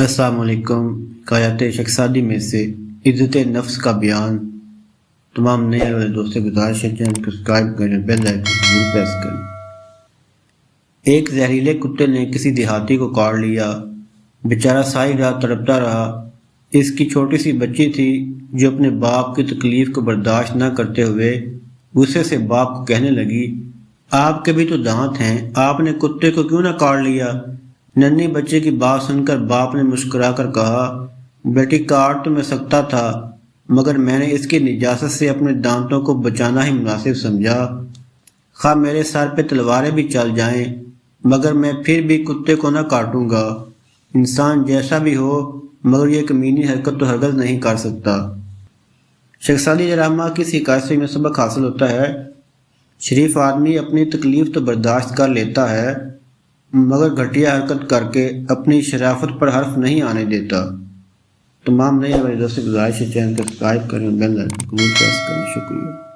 السلام علیکم۔ قایات شخصادی میں سے عزت نفس کا بیان۔ تمام نئے والے دوستوں کو گزارش ہے چینل کو سبسکرائب کریں، بیل آئیکن ضرور پریس کریں۔ ایک زہریلے کتے نے کسی دیہاتی کو کاٹ لیا۔ بیچارہ ساری رات تڑپتا رہا۔ اس کی چھوٹی سی بچی تھی جو اپنے باپ کی تکلیف کو برداشت نہ کرتے ہوئے غصے سے باپ کو کہنے لگی، آپ کے بھی تو دانت ہیں، آپ نے کتے کو کیوں نہ کاٹ لیا؟ ننھی بچے کی بات سن کر باپ نے مسکرا کر کہا، بیٹی کاٹ تو میں سکتا تھا، مگر میں نے اس کی نجاست سے اپنے دانتوں کو بچانا ہی مناسب سمجھا۔ خواہ میرے سر پہ تلواریں بھی چل جائیں مگر میں پھر بھی کتے کو نہ کاٹوں گا۔ انسان جیسا بھی ہو مگر یہ کمینی حرکت تو ہرگز نہیں کر سکتا۔ شخصادی ڈرامہ کی اس حکایت سے میں سبق حاصل ہوتا ہے، شریف آدمی اپنی تکلیف تو برداشت کر لیتا ہے مگر گھٹیا حرکت کر کے اپنی شرافت پر حرف نہیں آنے دیتا۔ تمام نئے والے دوستوں سے گزارش ہے چینل کو سبسکرائب کریں، بیل آئیکن ضرور پریس کریں۔ شکریہ۔